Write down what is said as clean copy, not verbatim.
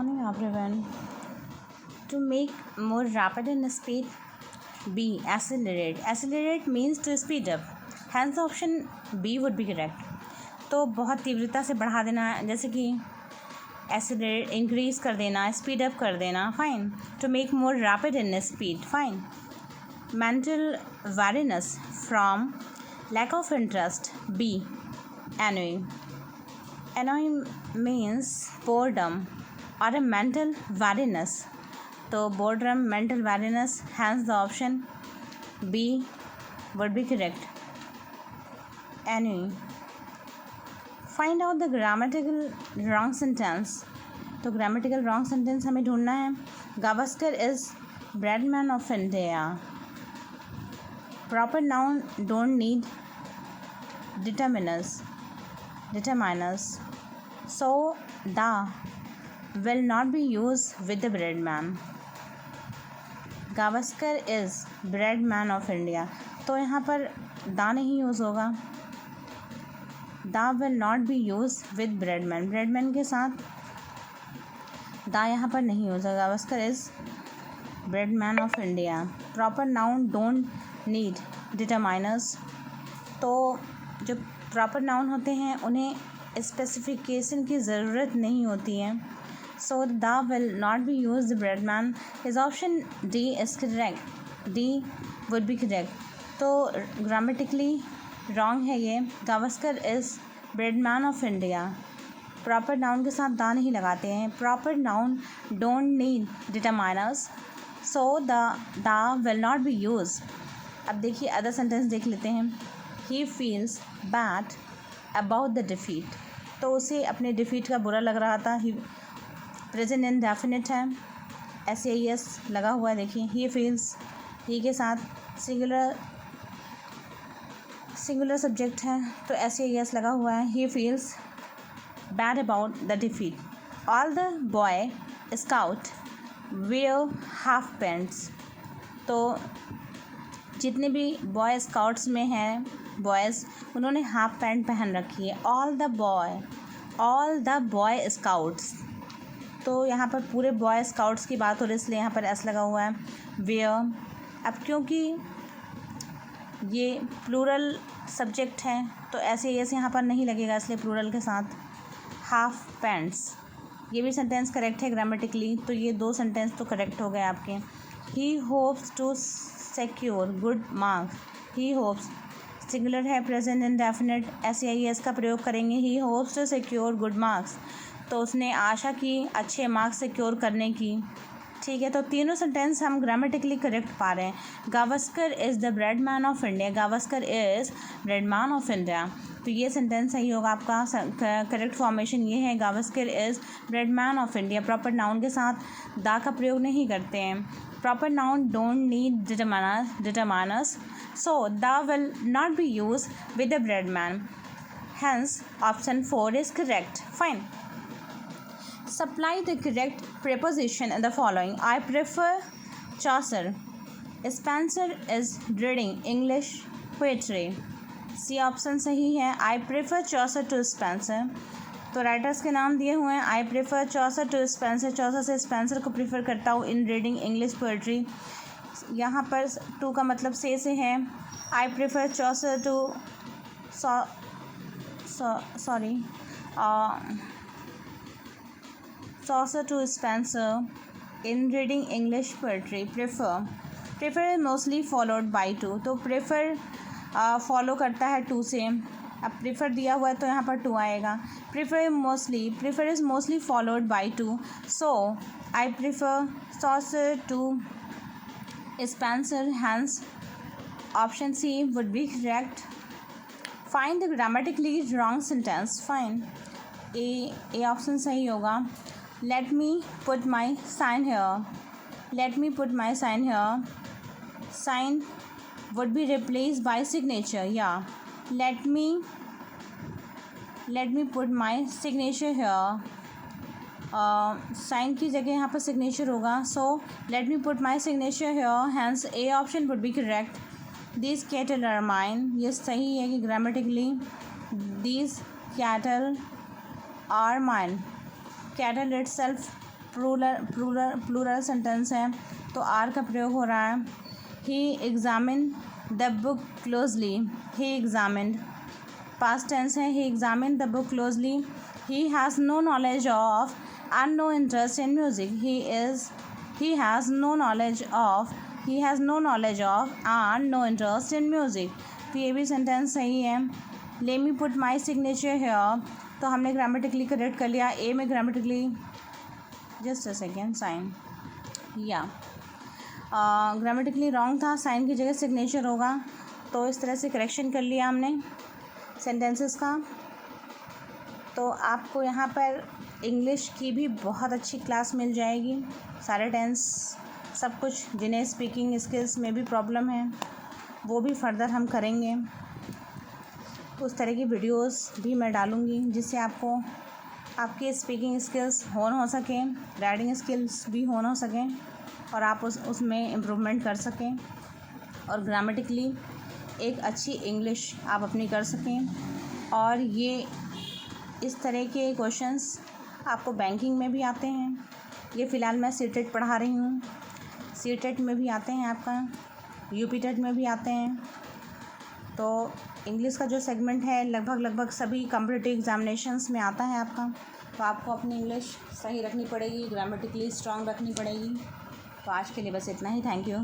morning everyone. To make more rapid in speed, B. Accelerate. Accelerate means to speed up. Hence option B would be correct. तो बहुत तीव्रता से बढ़ा देना, जैसे कि एक्सेलरेट इंक्रीज कर देना, स्पीड अप कर देना. Fine. To make more rapid in speed. Fine. Mental weariness from lack of interest. B. Annoying. Annoying means boredom or a mental weariness. तो boredom, mental weariness, hence the option B would be correct. Annoying. Find out the grammatical wrong sentence. तो grammatical wrong sentence हमें ढूंढना है. Gavaskar is breadman of India. Proper noun don't need determiners. So the will not be used with the breadman. Gavaskar is breadman of India. तो यहाँ पर दा नहीं use होगा. दा will not be used with breadman. breadman के साथ दा यहाँ पर नहीं यूज़ होगा. Gavaskar is breadman of India. Proper noun don't need determiners. तो जो प्रॉपर नाउन होते हैं उन्हें स्पेसिफिकेशन की ज़रूरत नहीं होती है. So the will not be use the Bradman. Is option D is correct. D would be correct. तो ग्रामेटिकली रॉन्ग है ये. Gavaskar is Bradman of India. Proper noun के साथ दा नहीं लगाते हैं. Proper noun don't need determiners. So the will not be use. अब देखिए अदर सेंटेंस देख लेते हैं. ही feels bad about the defeat. तो उसे अपने डिफीट का बुरा लग रहा था. ही प्रेजेंट इंडेफिनिट है. SAES लगा हुआ है. देखिए ही फील्स, ही के साथ सिंगुलर सब्जेक्ट है तो SAES लगा हुआ है. He feels bad about the defeat. All the boy scout wear half pants. तो जितने भी बॉय स्काउट्स में हैं बॉयज़, उन्होंने हाफ पैंट पहन रखी है. All the boy scouts. तो यहाँ पर पूरे बॉय स्काउट्स की बात हो रही है, इसलिए यहाँ पर एस लगा हुआ है. वेयर. अब क्योंकि ये प्लूरल सब्जेक्ट है तो ऐसे यहाँ पर नहीं लगेगा, इसलिए प्लूरल के साथ हाफ पैंट्स. ये भी सेंटेंस करेक्ट है ग्रामेटिकली. तो ये दो सेंटेंस तो करेक्ट हो गए आपके. He hopes to secure good marks. He hopes singular है, प्रेजेंट इंडेफिनिट. SAES का प्रयोग करेंगे. He hopes to secure good marks. तो उसने आशा की अच्छे मार्क्स सिक्योर करने की. ठीक है, तो तीनों सेंटेंस हम ग्रामेटिकली करेक्ट पा रहे हैं. Gavaskar is the Bradman of India. Gavaskar is Bradman of India. तो ये सेंटेंस सही होगा आपका. करेक्ट फॉर्मेशन ये है, Gavaskar is Bradman of India. Proper noun के साथ दा का प्रयोग नहीं करते हैं. Proper noun don't need determiners. So the will not be used with the breadman. Hence option 4 is correct. Fine. Supply the correct preposition in the following. I prefer Chaucer. Spencer is reading English poetry. C option सही है. I prefer Chaucer to Spencer. तो writers के नाम दिए हुए हैं. I prefer Chaucer to Spencer. Chaucer से Spencer को प्रीफर करता हूँ in reading English poetry. यहाँ पर टू का मतलब से है. I prefer Chaucer to Chaucer to Spenser in reading English poetry. Prefer is mostly followed by to. तो प्रेफर फॉलो करता है टू से. अब प्रेफर दिया हुआ है तो यहाँ पर टू आएगा. Prefer is mostly followed by to. So I prefer Chaucer to Spencer. Hence option C would be correct. Find the grammatically wrong sentence. Fine. A option सही होगा. Let me put my sign here. Sign would be replaced by signature. Yeah. Let me put my signature here. Sign की जगह यहाँ पर signature होगा. So let me put my signature here. Hence A option would be correct. This cattle are mine. ये सही है कि grammatically this cattle are mine. Cattle itself plural sentence है तो आर का प्रयोग हो रहा है। He examine the book closely, he examined. Past tense है, he examine the book closely. He has no knowledge of and no interest in music, he has no knowledge of and no interest in music। तो ये भी sentence सही है। let me put my signature here, तो हमने grammatically correct कर लिया। A में grammatically just a second sign या ग्रामेटिकली रॉन्ग था, साइन की जगह सिग्नेचर होगा। तो इस तरह से करेक्शन कर लिया हमने सेंटेंसेस का। तो आपको यहाँ पर इंग्लिश की भी बहुत अच्छी क्लास मिल जाएगी, सारे टेंस सब कुछ। जिन्हें स्पीकिंग स्किल्स में भी प्रॉब्लम है वो भी फर्दर हम करेंगे। उस तरह की वीडियोस भी मैं डालूँगी जिससे आपको आपकी स्पीकिंग स्किल्स होन हो सकें, राइटिंग स्किल्स भी होन हो सकें और आप उसमें इम्प्रूवमेंट कर सकें और ग्रामेटिकली एक अच्छी इंग्लिश आप अपनी कर सकें। और ये इस तरह के क्वेश्चंस आपको बैंकिंग में भी आते हैं। ये फ़िलहाल मैं सीटेट पढ़ा रही हूँ, सीटेट में भी आते हैं, आपका यूपीटेट में भी आते हैं। तो इंग्लिश का जो सेगमेंट है लगभग सभी कॉम्पिटिटिव एग्जामिनेशंस में आता है आपका। तो आपको अपनी इंग्लिश सही रखनी पड़ेगी, ग्रामेटिकली स्ट्रांग रखनी पड़ेगी। तो आज के लिए बस इतना ही। Thank you.